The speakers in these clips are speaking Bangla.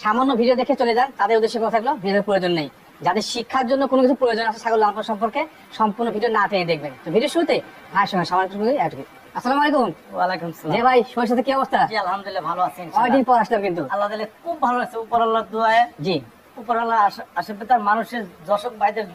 সামান্য ভিডিও দেখে চলে যান, তাদের উদ্দেশ্যে কথা থাকলো ভিডিওর প্রয়োজন নেই। যাদের শিক্ষার জন্য কোনো কিছু প্রয়োজন আছে ছাগল লালন পালন সম্পর্কে, সম্পূর্ণ ভিডিও না টেনে দেখবেন। তো ভিডিও শুরুতে ভাইয়ের সঙ্গে সামান্য আসসালামু আলাইকুম। ওয়ালাইকুম সালাম। জি ভাই, সবার সাথে কি অবস্থা? জি আলহামদুলিল্লাহ ভালো আছি অনেকদিন পর আসলাম কিন্তু। আল্লাহ দিলে খুব ভালো আছে, উপর আল্লাহর দোয়ায়। জি, উপর আল্লাহ আশেপাশে মানুষের দর্শক ভাইদের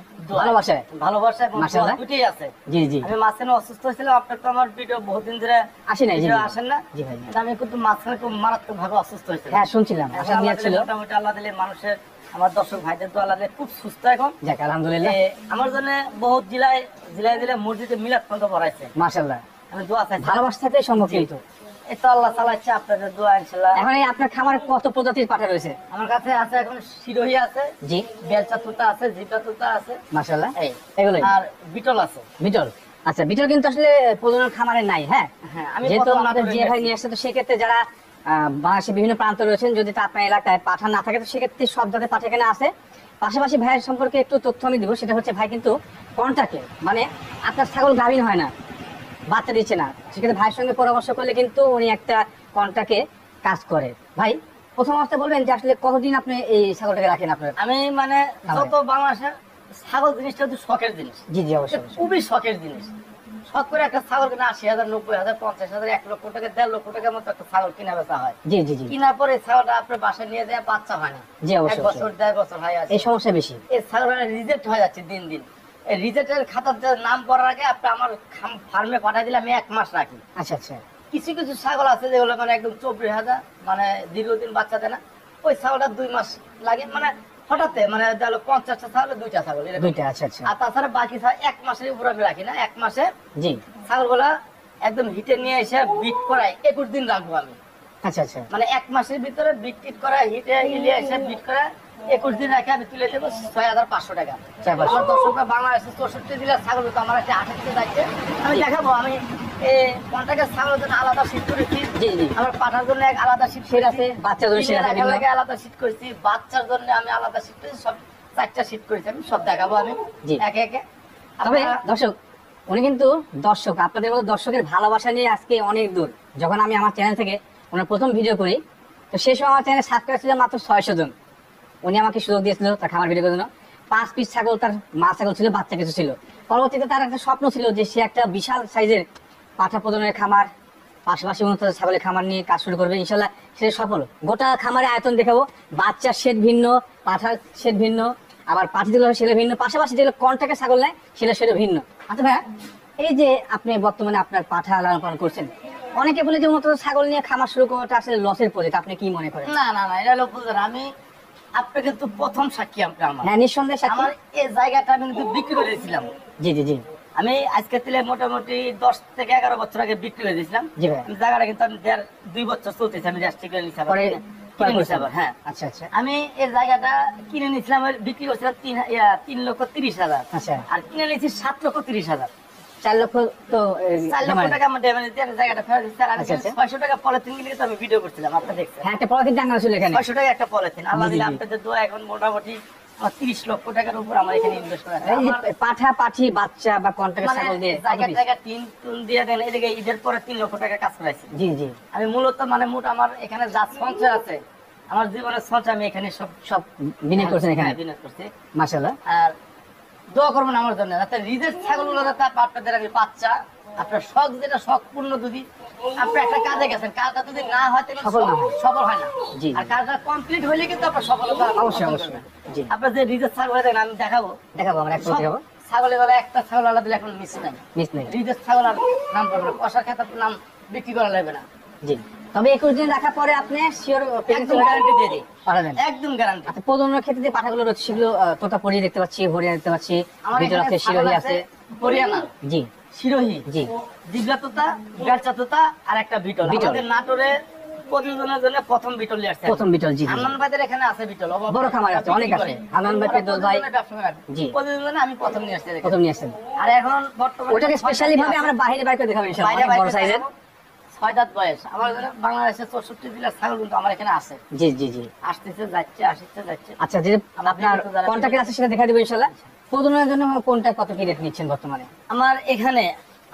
ভালোবাসা এবং মাশাআল্লাহ দুটোই আছে। জি জি। আমি মাঝখানে অসুস্থ ছিলাম, আপনার তো আমার ভিডিও বহুদিন ধরে আসি নাই। জি আসেন না। জি ভাই, কিন্তু আমি কিন্তু মাঝখানে খুব মারাত্মক ভাবে অসুস্থ হয়েছিলাম। হ্যাঁ শুনছিলাম, আশা নিয়ে ছিল। মোটামুটি আল্লাহ দিলে মানুষের, আমার দর্শক ভাইদের তো আল্লাহ দিলে খুব সুস্থ এখন। যাক আলহামদুলিল্লাহ। আমার জন্য বহুত জেলায় মসজিদে মিলাদ পর্যন্ত পড়াইছে। মাশাআল্লাহ, আমি দোয়া চাইছি, ভালোবাসা থাকলে সম্ভব কিন্তু। এই তো আল্লাহ চালাচ্ছে, আপনাদের দোয়া ইনশাআল্লাহ। এখন এই আপনার খামারে কত প্রজাতির পাঠা রয়েছে? আমার কাছে আছে এখন শিরোহী আছে, জি, বেলচা তোতা আছে, জিব্রা তোতা আছে, মাশাআল্লাহ। এই এগুলোই। আর বিটল আছে। বিটল, আচ্ছা বিটল কিন্তু আসলে প্রজনন খামারে নাই। হ্যাঁ হ্যাঁ, আমি যেহেতু প্রথম আমাদের নাটোরে যে ভাই গেছি। নিয়ে আসছে, তো সেক্ষেত্রে যারা বাংলাদেশের বিভিন্ন প্রান্ত রয়েছেন, যদি তা আপনার এলাকায় পাঠা না থাকে, তো সেক্ষেত্রে সব জাতের পাঠা এখানে আছে। পাশাপাশি ভাইয়ের সম্পর্কে একটু তথ্য আমি দিব, সেটা হচ্ছে ভাই কিন্তু কন্টাক্টে, মানে আপনার ছাগল গাভীন হয় না, বাচ্চা দিচ্ছে না, সেক্ষেত্রে ভাইয়ের সঙ্গে পরামর্শ করলে কিন্তু উনি একটা কন্টাক্টে কাজ করে। ভাই প্রথম অবস্থায় বলবেন যে আসলে কতদিন আপনি এই ছাগলটাকে রাখেন আপনার? আমি মানে যত বাংলাদেশের ছাগল জিনিসটা হচ্ছে শখের জিনিস। জি জি অবশ্যই। খুবই শখের জিনিস। শখ করে একটা ছাগল কিনা ৮০,০০০, ৯০,০০০, ৫০,০০০, ১ লক্ষ টাকা, ১.৫ লক্ষ টাকার মতো একটা ছাগল কিনা বেচা হয়। জি জি জি। কিনার পরে ছাগলটা আপনার বাসায় নিয়ে যায়, বাচ্চা হয় না। জি অবশ্যই। ১ বছর, ১.৫ বছর হয় আছে। এই সমস্যা বেশি। এই ছাগলটা রিজেক্ট হয়ে যাচ্ছে দিন দিন। এই রিজেক্টের খাতাতে নাম পড়ার আগে আপনি আমার ফার্মে পাঠিয়ে দিলে আমি ১ মাস রাখি। আচ্ছা আচ্ছা। কিছু কিছু ছাগল আছে যেগুলো মানে একদম ২৪,০০০, মানে দীর্ঘদিন বাচ্চা দেয় না, ওই ছাগলটা ২ মাস লাগে, মানে হঠাৎ মানে ৫০টা ছাগল ২টা ছাগল এরকম। দুইটা, আচ্ছা আচ্ছা। আর তাছাড়া বাকি ছাগল ১ মাসের উপর আমি রাখি না। ১ মাসে জি। ছাগলগুলা একদম হিটে নিয়ে এসে বিট করাই ২১ দিন রাখবো আমি। আচ্ছা আচ্ছা। মানে ১ মাসের ভিতরে বিট টিট করা, হিটে নিয়ে এসে বিট করা ২১ দিন রাখে আমি তুলে দেবো ৬,৫০০ টাকা। আমার দর্শকরা বাংলাদেশের ৬৪ জেলার ছাগল, তো আমার একটা ২৮ দায়িত্বে আমি দেখাবো। আমি কন্টাক্টের ছাগলের জন্য আলাদা শীট করেছি, জি জি। আমার পাঠার জন্য এক আলাদা শীট সেট আছে, বাচ্চার জন্য সেট আছে, লাগে আলাদা শীট করেছি, বাচ্চার জন্য আমি আলাদা শীট করেছি, সব ৪টা শীট করেছি। আমি সব দেখাবো আমি জি। একে একে। তবে দর্শক, উনি কিন্তু দর্শক, আপনাদের মতো দর্শকের ভালোবাসা নিয়ে আজকে অনেক দূর। যখন আমি আমার চ্যানেল থেকে ওনার প্রথম ভিডিও করি, তো সেই সময় আমার চ্যানেল সাবস্ক্রাইব ছিল মাত্র ৬০০ জন। উনি আমাকে সুযোগ দিয়েছিল তার খামার ভিডিও করার জন্য। ৫ পিস ছাগল, তার মা ছাগল ছিল, বাচ্চা কিছু ছিল। পরবর্তীতে তার একটা স্বপ্ন ছিল যে সে একটা বিশাল সাইজের পাঠা প্রজননের খামার, পাশাপাশি উন্নত ছাগলের খামার নিয়ে কাজ শুরু করবে। ইনশাল্লাহ সে সফল। গোটা খামারে আয়তন দেখাবো, বাচ্চার শেড ভিন্ন, পাঠার শেড ভিন্ন, আবার পাঠি যেগুলো সেটা ভিন্ন, পাশাপাশি যেগুলো কন্টাক্টের ছাগল নেয় সেটা ভিন্ন। আচ্ছা ভাইয়া, এই যে আপনি বর্তমানে আপনার পাঠা লালন পালন করছেন, অনেকে বলে যে উন্নত ছাগল নিয়ে খামার শুরু করাটা আসলে লসের প্রজেক্ট, আপনি কি মনে করেন? না না না, এটা হলো বুঝলেন, আমি আপনাকে তো প্রথম সাক্ষী আপনি আমার। হ্যাঁ নিঃসন্দেহে সাক্ষী। আমার এই জায়গাটা আমি কিন্তু বিক্রি করে দিয়েছিলাম। জি জি জি। আমি আজকে থেকে মোটামুটি ১০ থেকে ১১ বছর আগে বিক্রি করে দিয়েছিলাম। জি ভাই। আমি জায়গাটা কিন্তু আমি ২ বছর চলতেছে, আমি রেস্ট্রিক্টের হিসাবে পরে কিনে নিয়েছিলাম। হ্যাঁ আচ্ছা আচ্ছা। আমি এই জায়গাটা কিনে নিয়েছিলাম, বিক্রি করছিলাম ৩,৩০,০০০। আচ্ছা। আর কিনে নিয়েছি ৭,৩০,০০০। ৪ লক্ষ তো ৪ লক্ষ টাকা আমার ড্যামেজ দিয়ে আমি জায়গাটা ফেরত দিচ্ছি। আর আমি আচ্ছা, আচ্ছা। ৬০০ টাকা পলিথিন কিনে তো আমি ভিডিও করছিলাম, আপনি দেখছেন। হ্যাঁ একটা পলিথিন টাঙ্গানো ছিল এখানে। ৬০০ টাকা একটা পলিথিন। আল্লাহ জি, দিলে জি। আপনাদের দোয়া এখন মোটামুটি আমার ৩০ লক্ষ টাকার উপর আমার এখানে ইনভেস্ট করা আছে। এই যে পাঠা, পাঠি, বাচ্চা বা কন্টাক্টের মানে ছাগল দিয়ে জায়গা জায়গা টিন টুন দিয়ে দেন, এদিকে ঈদের পরে ৩ লক্ষ টাকা কাজ করাইছি। জি জি। আমি মূলত মানে মোট আমার এখানে যা সঞ্চয় আছে, আমার জীবনের সঞ্চয় আমি এখানে সব সব বিনিয়োগ করছেন এখানে। বিনিয়োগ করছি। মাশাআল্লাহ। আর দোয়া করবেন আমার জন্য, যাতে রিজেক্ট ছাগলগুলো যাতে আপনাদের আমি বাচ্চা, আপনার শখ যেটা শখ পূর্ণ, যদি আপনি একটা কাজে গেছেন, কাজটা যদি না হয় তাহলে সফল হয় না। জি। আর কাজটা কমপ্লিট হইলে কিন্তু আপনার সফলতা অবশ্যই, অর্জন অবশ্যই। করবেন। জি। আপনার যে রিজেক্ট ছাগল দেখেন আমি দেখাবো, আমরা এক সব দেখাবো। ছাগলের বেলা একটা ছাগল আলাদা দিলে এখন মিস নাই। মিস নেই। রিজেক্ট ছাগল আর নাম পড়বে না, কষার ক্ষেত্রে আপনার নাম বিক্রি করা লাগবে না। জি। তবে ২১ দিন রাখার পরে আপনি শিওর একদম গ্যারান্টি দিয়ে দিই, পাঠাবেন। একদম গ্যারান্টি। আচ্ছা প্রজননের ক্ষেত্রে যে পাঠাগুলো রয়েছে সেগুলো তোতা পরিয়ে দেখতে পাচ্ছি, হরিয়া দেখতে পাচ্ছি, আমার ভিতর এখানে আছে, শিরোহী আছে। হরিয়ানা, জি শিরোহী, জি। জিবলা তোতা, বেলচা তোতা আর একটা বিটল। বিটল। আমাদের নাটোরে প্রতিজনের জন্য প্রথম বিটল নিয়ে আসছে। প্রথম বিটল। জি জি। হান্নান ভাইদের এখানে আছে বিটল, বড় খামার আছে, অনেক আছে। হান্নান ভাই, পেদল ভাই। জি। প্রতিজনে আমি প্রথম নিয়ে আসছি এখানে। প্রথম নিয়ে আসছেন। আর এখন বর্তমানে ওটাকে স্পেশালি ভাবে আমরা বাইরে বাইরে দেখাবো ইনশাআল্লাহ, বাইরে অনেক বড় বাইরে সাইজের। ৬ দাঁত বয়স। আমার বাংলাদেশের ৬৪ জেলার ছাগল কিন্তু আমার এখানে আছে, জি জি জি। আসতেছে যাচ্ছে, আসছে যাচ্ছে। আচ্ছা, যে আপনার কন্টাক্ট আছে সেটা দেখা দেবো ইনশাআল্লাহ। প্রজননের জন্য কোনটা কত কি রেট নিচ্ছেন বর্তমানে? আমার এখানে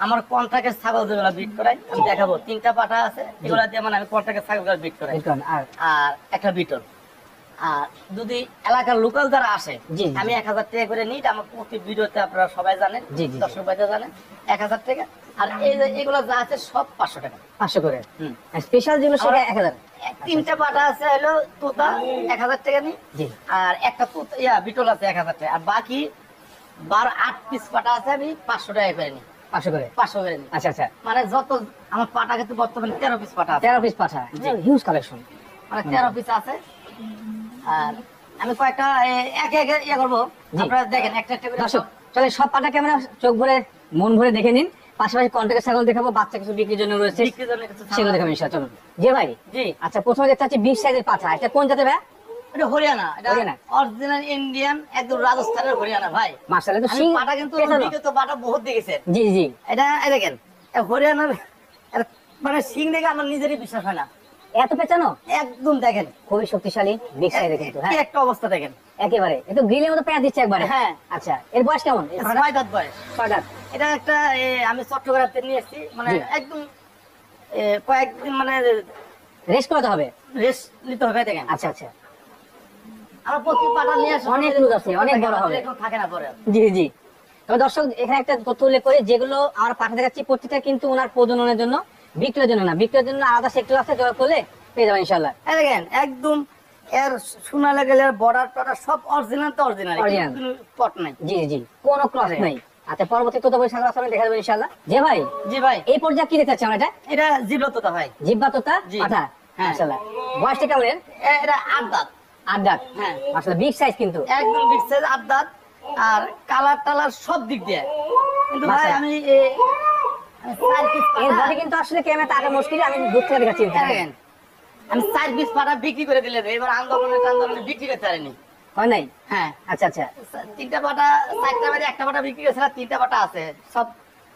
আমার কন্ট্রাক্টের ছাগল যেগুলো বিট করাই আমি দেখাবো। 3টা পাঠা আছে, এগুলা দিয়ে মানে আমি কন্ট্রাক্টের ছাগল বিট করাই। আর আর একটা বিটল। আর যদি এলাকার লোকাল যারা আসে জি, জি। আমি 1000 টাকা করে নিই, এটা আমার প্রতি ভিডিওতে আপনারা সবাই জানেন, জি, জি, জি। দর্শক ভাইরা জানেন, 1000 টাকা। আর এই যে এগুলো যা আছে সব 500 টাকা। 500 করে হুম। স্পেশাল যেগুলো সেটা আমার- 1000। তিনটা পাটা আছে হলো তোতা 1000 টাকা নিই, জি। আর একটা তোতা বিটল আছে 1000 টাকা, আর বাকি 8 পিস পাটা আছে আমি 500 টাকা করে নিই, 500 করে 500 করে নিই। আচ্ছা আচ্ছা। মানে যত আমার পাটা কিন্তু বর্তমানে 13 পিস পাটা আছে, 13 পিস পাঠা জি। Huge collection. মানে 13 পিস আছে। আর আমি কয়েকটা একে একে ইয়ে করবো, জি। আপনারা দেখেন একটা একটা করে। দর্শক চলে সব পাটা ক্যামেরা চোখ ভরে মন ভরে দেখে নিন, পাশাপাশি কন্টাক্টের ছাগল দেখাবো, বাচ্চা কিছু বিক্রির জন্য রয়েছে বিক্রির জন্য কিছু ছাগল সেগুলো দেখাবো ইনশাআল্লাহ। চলুন জি ভাই। জি। আচ্ছা প্রথমে দেখতে পাচ্ছি বিগ সাইজের পাঠা, এটা কোন জাতের ভাই? এটা হরিয়ানা, এটা হরিয়ানা। অরিজিনাল ইন্ডিয়ান, একদম রাজস্থানের হরিয়ানা ভাই। মাশাআল্লাহ তো আমি সিং পাটা কিন্তু পেছানো। বিগত পাটা বহুত দেখেছেন। জি জি এটা এই দেখেন, এটা হরিয়ানার, এটা মানে সিং দেখে আমার নিজেরই বিশ্বাস হয় না, এত পেছানো, একদম দেখেন খুবই শক্তিশালী বিগ সাইজের কিন্তু। কি হ্যাঁ একটা অবস্থা দেখেন। একেবারে একটু গ্রিলের মতো পেঁয়াজ দিচ্ছে একবারে। হ্যাঁ। আচ্ছা এর বয়স কেমন? এই পাঠাটা? 6 দাঁত বয়স। 6 দাঁত। এটা একটা আমি চট্টগ্রাম থেকে নিয়ে এসেছি, মানে জি। একদম কয়েকদিন মানে রেস্ট করাতে হবে। রেস্ট নিতে হবে। দেখেন আচ্ছা আচ্ছা আমার প্রতি পাটা নিয়ে আসে অনেক লুজ আছে, অনেক বড় হবে। এরকম থাকে না পরে। জি জি। তবে দর্শক এখানে একটা তথ্য উল্লেখ করি, যেগুলো আমরা পাঠা দেখাচ্ছি প্রত্যেকটা কিন্তু ওনার প্রজননের জন্য, বিক্রয়ের জন্য না। বিক্রয়ের জন্য আলাদা সেক্টর আছে, যোগাযোগ করলে পেয়ে যাবেন ইনশাআল্লাহ। এই দেখেন একদম এর সোনা লেগেলে বর্ডার টর্ডার সব অরিজিনাল তো অরিজিনাল, Original। কোনো পট নাই। জি জি কোনো ক্রস নাই। আচ্ছা পরবর্তী তথ্য বই সাগর আসলে দেখা যাবে ইনশাআল্লাহ। জি ভাই জি ভাই, এই পর্যায়ে কি দেখতে চাচ্ছি আমরা? এটা এটা জিবলততা ভাই। জিব্বা তোতা জি। পাঠা। হ্যাঁ। মাশাআল্লাহ বয়সটা কেমন এর? এটা 8 দাঁত, 8 দাঁত। হ্যাঁ। মাশাআল্লাহ বিগ সাইজ কিন্তু। একদম বিগ সাইজ 8 দাঁত, আর কালার টালার সব দিক দিয়ে। কিন্তু ভাই মাশাআল্লাহ। আমি 4 পিস এর বডি কিন্তু আসলে ক্যামেরা তাকা মুশকিল, আমি দূর থেকে দেখাচ্ছি। দেখেন আমি 4 পিস পাটা বিক্রি করে দিলে এবার আন্দোলনে বিক্রি করতে পারিনি। হয় নাই? হ্যাঁ, আচ্ছা আচ্ছা তিনটা পাটা, 4টা বাদে একটা পাটা বিক্রি করেছিল, 3টা পাটা আছে, সব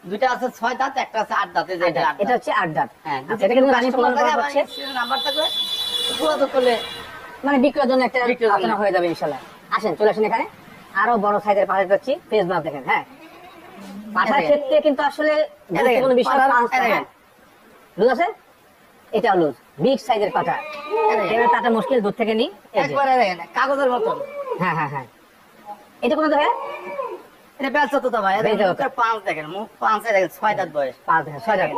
দুইটা আছে 6 দাঁত, একটা আছে 8 দাঁতে, যে এটা 8 এটা দাঁত। হচ্ছে 8 দাঁত। হ্যাঁ, আচ্ছা এটা কিন্তু রানী প্রমাণ করা হচ্ছে, নাম্বার থাকবে, যোগাযোগ করলে মানে বিক্রয়ের জন্য একটা বিক্রয়ের জন্য। আলোচনা হয়ে যাবে ইনশাআল্লাহ। আসেন চলে আসেন এখানে, আরো বড় সাইজের পাঠা পাচ্ছি, ফেস মাপ দেখেন। হ্যাঁ পাঠার দেখেন। ক্ষেত্রে কিন্তু আসলে দেখেন, গুরুত্বপূর্ণ বিষয় পাঠার- পাঁচ টাকা। দেখেন। লুজ আছে, এটাও লুজ, বিগ সাইজের পাঠা। দেখেন। ক্যামেরা তাটা মুশকিল, দূর থেকে নি। এই যে। একবারে দেখেন কাগজের মতন। হ্যাঁ হ্যাঁ হ্যাঁ এটা কোন দেখে? এটা বেলচা তো ভাই, বেলচা তোতা। মুখের পাঁচ দেখেন, মুখ পাঁচে দেখেন, 6 দাঁত বয়স। 5 দেখেন, 6 দেখেন,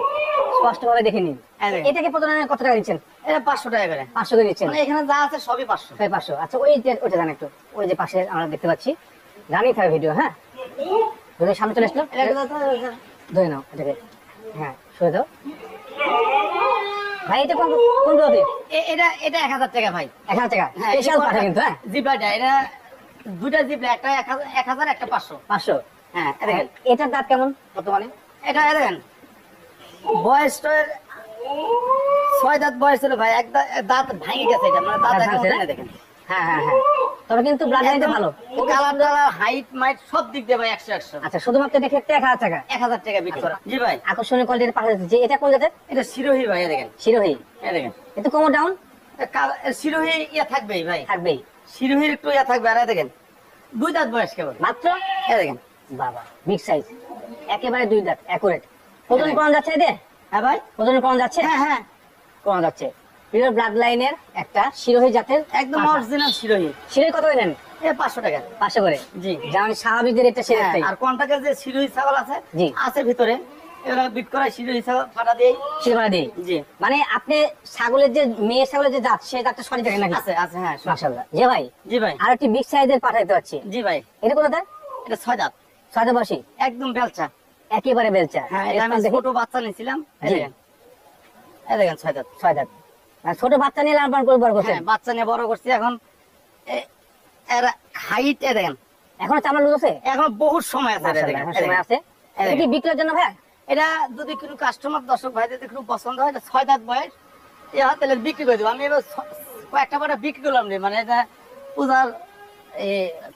স্পষ্ট ভাবে দেখে নিন। এই দেখেন। এটাকে প্রতিদিন কত টাকা দিচ্ছেন? এটা 500 টাকা করে। 500 করে দিচ্ছেন। মানে এখানে যা আছে সবই 500। 500। আচ্ছা ওই যে ওটা জান একটু, ওই যে পাশে আমরা দেখতে পাচ্ছি, রানিং থাকবে ভিডিও। হ্যাঁ যদি সামনে চলে আসলো এটা ধরে নাও এটাকে। হ্যাঁ সরে দাও ভাই। এটা কোন কোন জাতি? এটা এটা 1000 টাকা ভাই। 1000 টাকা হ্যাঁ, স্পেশাল এটা পাঠা কিন্তু। হ্যাঁ জিবলাটা, এটা দুইটা জিবলা, একটা 1000 একটা 500। 500। হ্যাঁ, এই দেখেন এটার দাঁত কেমন বর্তমানে? এটা দেখেন বয়সটা 6 দাঁত বয়স ছিল ভাই, দাঁত ভেঙে গেছে, এটা মানে দাঁত দাঁত এখন ভাঙছে না? ওঠে না, দেখেন হ্যাঁ হ্যাঁ হ্যাঁ তবে কিন্তু ব্লাড লাইনটা ভালো। কালার টালার হাইট মাইট সব দিক দিয়ে ভাই 100 100। আচ্ছা শুধুমাত্র এটা ক্ষেত্রে 1000 টাকা 1000 টাকা বিক্রি করা। জি ভাই, আকর্ষণীয় কোয়ালিটির পাঠা দিচ্ছে। এটা কোন জাতের? এটা শিরোহী ভাই, এই দেখেন, শিরোহী। এই দেখেন এটা কম ডাউন শিরোহী থাকবেই ভাই, থাকবেই শিরোহীর একটু থাকবে। আর এই দেখেন 2 দাঁত বয়স কেবল, মাত্র। এই দেখেন। বাবা বিগ সাইজ, একেবারে 2 দাঁত অ্যাকুরেট। প্রজন কোন যাচ্ছে এতে? হ্যাঁ ভাই, প্রজন কোন যাচ্ছে? হ্যাঁ হ্যাঁ কোন যাচ্ছে পিওর ব্লাড লাইনের একটা শিরোহী জাতের একদম পাঠা। অরিজিনাল শিরোহী। শিরোহী কত নেন? এ 500 টাকা। 500 করে। জি। যেমন স্বাভাবিক যে রেটটা হ্যাঁ, সেটাই। আর কন্টাক্টের যে শিরোহী ছাগল আছে, জি। আছে ভিতরে, এগুলো বিট করা শিরোহী ছাগল ফাটা দেই। শিরোহী দেই। জি, মানে আপনি ছাগলের যে মেয়ে ছাগলের যে জাত, সেই জাতটা সঠিক দেখেন নাকি? আছে আছে, হ্যাঁ সব। মাশাআল্লাহ। যে ভাই জি ভাই, আর একটি বিগ সাইজের পাঠাইতে পাচ্ছি, জি ভাই, এটা কোন দাঁত? এটা 6 দাঁত, 6 দাঁত বয়সী, একদম বেলচা। একেবারে বেলচা। হ্যাঁ, এটা আমি দেখি। ছোট বাচ্চা নিয়েছিলাম, এই জি। দেখেন, এই দেখেন 6 দাঁত। 6 দাঁত। আর ছোট বাচ্চা নিয়ে লালন পালন করে বড় করছেন। হ্যাঁ, বাচ্চা নিয়ে বড় করছি এখন। এর হাইট দেখেন, এখনো চামড়া লুজ আছে? এখন বহুত সময় আছে, এই মাশাআল্লাহ, দেখেন, এখন এই সময় দেখেন। আছে। এই এটা কি দেখেন। বিক্রয়ের জন্য ভাই? এটা যদি কোনো কাস্টমার দর্শক ভাইদের যদি খুব পছন্দ হয়, এটা 6 দাঁত বয়স, তাহলে বিক্রি করে দেবো। আমি এবার কয়েকটা পাটা বিক্রি করলাম রে, মানে এটা পূজার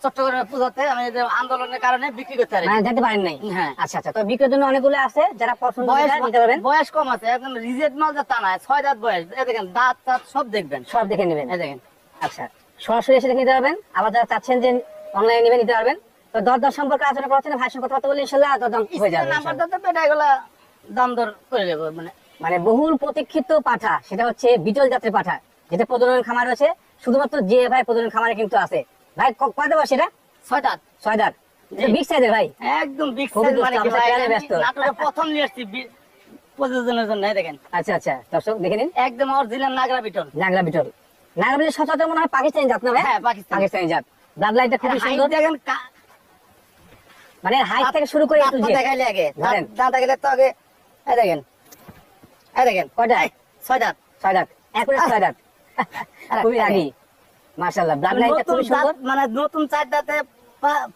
চট্টগ্রামের পূজাতে আমি এটা আন্দোলনের কারণে বিক্রি করতে পারি। মানে যেতে পারেন নাই? হ্যাঁ। আচ্ছা আচ্ছা, তো বিক্রয়ের জন্য অনেকগুলো আছে, যারা পছন্দ বয়স করে নিতে পারবেন। বয়স কম আছে, একদম রিজেক্ট মাল যা তা না, 6 দাঁত বয়স। এই দেখেন দাঁত টাত সব দেখবেন, সব দেখে নেবেন। এই দেখেন। আচ্ছা সরাসরি এসে দেখে নিতে পারবেন, আবার যারা চাচ্ছেন যে অনলাইনে নিবে নিতে পারবেন। তো দরদাম সম্পর্কে আলোচনা করছেন, ভাইয়ের সঙ্গে কথা বলে ইনশাআল্লাহ দরদাম হয়ে যাবে নাম্বার ইনশাআল্লাহ। দাঁত এটা এগুলা দাম দর করে দেবো, মানে মানে বহুল প্রতীক্ষিত পাঠা, সেটা হচ্ছে বিটল জাতের পাঠা, যেটা প্রজনন খামার রয়েছে, শুধুমাত্র যে ভাই প্রতিদিন খামারে কিন্তু আছে। ভাই কয়টা বয়স এটা? 6 দাঁত। 6 দাঁত। জি। বিগ সাইজের ভাই। একদম বিগ খুবই সাইজ দুষ্ট, মানে কি আমরা ভাই, খেয়ালে আমি ব্যস্ত। নাটোরে প্রথম নিয়ে আসছি প্রযোজনের জন্য, এই দেখেন আচ্ছা আচ্ছা, দর্শক দেখে নিন। একদম অরিজিনাল নাগরা বিটল। নাগরা বিটল। নাগরা বিটল সচরাচর মনে হয় পাকিস্তানি জাত না ভাই? হ্যাঁ, পাকিস্তানি। পাকিস্তানি জাত। ব্লাড লাইনটা খুবই হাইট সুন্দর, দেখেন, মানে হাইট থেকে শুরু করে একটু যে দেখাইলে আগে ধরেন। দাঁত দেখাইলে তো আগে, এই দেখেন, এই দেখেন কয়টা? 6 দাঁত। 6 দাঁত, একুরেট 6 দাঁত। খুবই রাগী মাশাআল্লাহ, ব্লাড লাইনটা নতুন খুবই সুন্দর। দাঁত, মানে নতুন 4 দাঁতে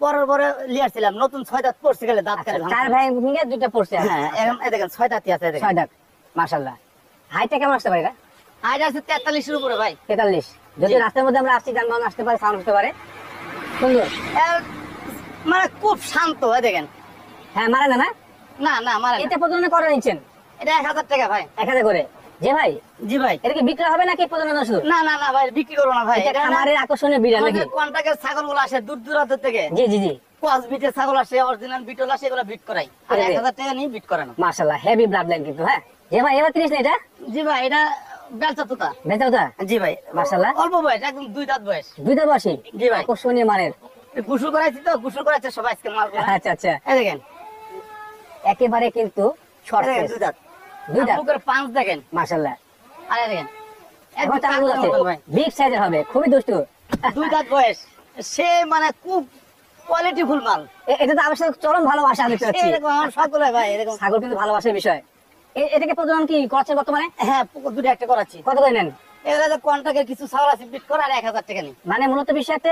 পরের পরে লিয়াছিলাম, নতুন 6 দাঁত পড়ছে গেলে দাঁত কাটে চার ভাই ভেঙে দুইটা পড়ছে। হ্যাঁ, এই দেখেন 6 দাঁতই আছে, এই দেখেন 6 দাঁত মাশাআল্লাহ। হাইটটা কেমন আসতে পারে এটা? হাইট আছে 43 এর উপরে ভাই। 43। যদি জি। রাস্তার মধ্যে আমরা আসছি, যানবাহন আসতে পারে, সাউন্ড হতে পারে, সুন্দর। মানে খুব শান্ত, এই দেখেন। হ্যাঁ, মারে না না? না না মারা এটা প্রজনন করে নিচ্ছেন এটা 1000 টাকা ভাই। 1000 করে? যে ভাই, জি ভাই। এটা কি বিক্রি হবে নাকি প্রজনন শুধু? না না না ভাই, বিক্রি করবো না ভাই। এটা খামারের আকর্ষণীয় বিড়াল নাকি? কন্টাক্টের ছাগল গুলো আসে দূর দূরান্ত থেকে, জি জি জি, কস বিটের ছাগল আসে, অরিজিনাল বিটল আসে, এগুলো বিট করাই, আর জি, জি। 1000 টাকা নিয়ে বিট করে না। মাশাআল্লাহ, হেভি ব্লাড লাইন কিন্তু। হ্যাঁ যে ভাই, এবার 30 না এটা? জি ভাই, এটা বেলচা তোতা। বেচা ওটা জি ভাই, মাশাআল্লাহ। অল্প বয়স, একদম 2 দাঁত বয়স। দুইটা বসি, জি ভাই। আকর্ষণীয় মানের। গোসল করাইছি তো, গোসল করাইছে সবাই আজকে মাল। আচ্ছা আচ্ছা, এই দেখেন, একেবারে কিন্তু শর্ট এই দেখেন, ফেস। 2 দাঁত। দুই দাঁত, বুকের পাঁচ দেখেন, মাশাআল্লাহ। আর এই দেখেন এখন তার কালো আছে মতো ভাই। বিগ সাইজের হবে, খুবই দুষ্টু। 2 দাঁত বয়স, সে মানে খুব কোয়ালিটি ফুল মাল। এটা তো আমার সাথে চরম ভালোবাসা দেখতে পাচ্ছি। এরকম আমার সকলে ভাই এরকম। ছাগল কিন্তু ভালোবাসার বিষয়। এটাকে প্রজনন কি করছে বর্তমানে? হ্যাঁ, পুকুর দুটো একটা করাচ্ছি। কত করে নেন? এগুলো যে কন্টাক্টের কিছু ছাগল আছে বিট করে, আর 1000 টাকা নেই। মানে মূলত বিষয়তে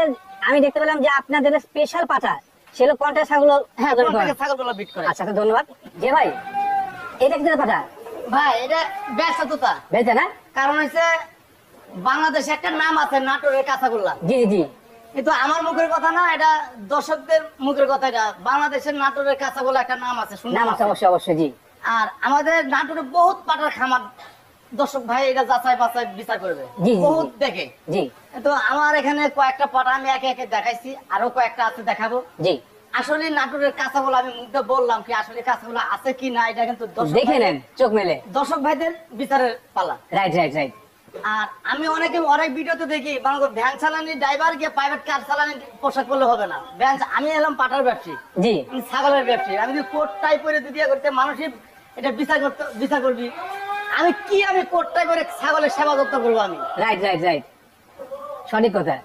আমি দেখতে পেলাম যে আপনাদের স্পেশাল পাঠা সেগুলো কন্ট্রাক্ট ছাগল। হ্যাঁ, প্রজনন করেন। কন্টাক্টের ছাগলগুলো বিট করে। আচ্ছা, তো ধন্যবাদ। যে ভাই, এটা কি পাঠা? ভাই এটা ব্যবসা তোতা। বেচে না? কারণ হচ্ছে বাংলাদেশে একটা নাম আছে নাটোরের কাঁচাগোল্লা, জি জি জি, কিন্তু আমার মুখের কথা না, এটা দর্শকদের মুখের কথা। এটা বাংলাদেশের নাটোরের কাঁচাগোল্লা একটা নাম আছে, নাম শুনলাম। আছে অবশ্যই অবশ্যই, জি আর আমাদের নাটোরে বহুত পাটার খামার, দর্শক ভাই এটা যাচাই বাছাই বিচার করবে, জি, জি, বহুত জি। দেখে। জি তো আমার এখানে কয়েকটা পাটা আমি একে একে দেখাইছি, আরো কয়েকটা আছে দেখাবো। জি, আসলে নাটোরের কাঁচাগোল্লা আমি মুখ দিয়ে বললাম কি আসলে কাঁচাগোল্লা আছে কি না, এটা কিন্তু দেখে নেন চোখ মেলে। দর্শক ভাইদের বিচারের পালা। Right right right. আর আমি অনেক ভিডিওতে দেখি বাংলাদেশ ভ্যান চালানি ড্রাইভার গিয়ে প্রাইভেট কার চালানি পোশাক করলে হবে না। ভ্যান, আমি এলাম পাটার ব্যবসায়ী, জি আমি ছাগলের ব্যবসায়ী। আমি যদি কোট টাই পরে যদি ইয়ে করতে মানুষই এটা বিচার করবি, আমি কোট টাই করে ছাগলের সেবা যত্ন করবো আমি। রাইট রাইট রাইট, সঠিক কথা।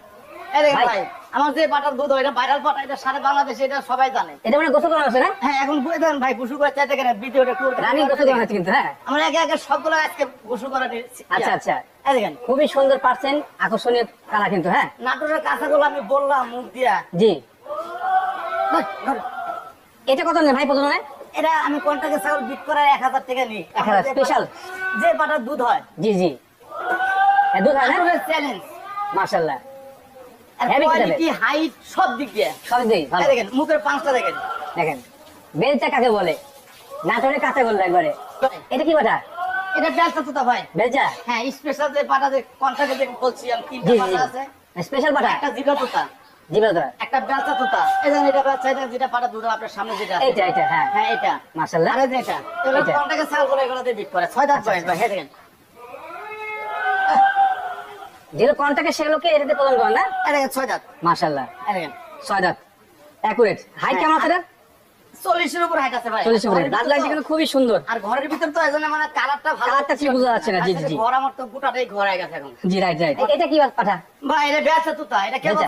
এই দেখেন ভাই। ভাই, আমার যে পাটার দুধ হয়, এটা ভাইরাল পাটা, এটা সারা বাংলাদেশে এটা সবাই জানে। এটা মানে গোসল করা আছে না? হ্যাঁ, এখন বুঝে দেন ভাই, গোসল করে চাইতে কেন ভিডিওটা একটু রানী গোসল করা আছে কিন্তু। হ্যাঁ, আমরা একে একে সবগুলো আজকে গোসল করা আচ্ছা আচ্ছা, এই দেখেন খুবই সুন্দর পারছেন, আকর্ষণীয় কালা কিন্তু। হ্যাঁ নাটোরের কাঁচাগুলো আমি বললাম মুখ দিয়া। জি, ধর, এটা কত নেন ভাই প্রজননে? এটা আমি কন্টাক্টে ছাগল বিট করার 1000 টাকা নিই। 1000 স্পেশাল? যে পাটার দুধ হয়, জি জি, দুধ হয় না? চ্যালেঞ্জ। মাশাআল্লাহ, আর Heavy কোয়ালিটি, হাইট সব দিক দিয়ে। সব দিই ভালো। এই দেখেন মুখের পাঁচটা দেখেন। দেখেন বেলচা কাকে বলে, নাটোরে কাঁচা বললো একবারে। এটা কি পাঠা? এটা ব্যবসা তোতা ভাই। বেলচা? হ্যাঁ, স্পেশাল যে পাটা যে কন্টাক্টে যে বলছি আমি, তিনটা জি জি পাটা আছে। স্পেশাল পাঠা, একটা জিরা তোতা, জি দাদা। একটা ব্যবসা তোতা। এই দেখেন এটা ব্যবসা, এটা যেটা পাটা দুধ আপনার সামনে যেটা আছে। এইটা এইটা, হ্যাঁ হ্যাঁ, এটা মাশাআল্লাহ। আরে যে এটা এগুলো এটা। কন্টাক্টে ছাগল করে এগুলোতে বিট করে 6 দাঁত বয়স ভাই। হ্যাঁ দেখেন, যেগুলো কন্টাক্টে সেগুলোকে এটাতে প্রদান করেন না? এই দেখেন 6 দাঁত। মাশাআল্লাহ, এই দেখেন 6 দাঁত, অ্যাকুরেট। হাইট কেমন আছে এটা? 40 এর উপর হাইট আছে ভাই। 40 উপরে। দাঁত লাগছে কিন্তু খুবই সুন্দর। আর ঘরের ভিতর তো এজন্য মানে কালারটা ভালো। কালারটা ঠিক বোঝা যাচ্ছে না, জি, জি, জি। ঘর আমার তো গোটাটাই ঘর হয়ে গেছে এখন। জি রাইট রাইট। এটা কি পাঠা? ভাই এটা বেচা তুতা, এটা কেবল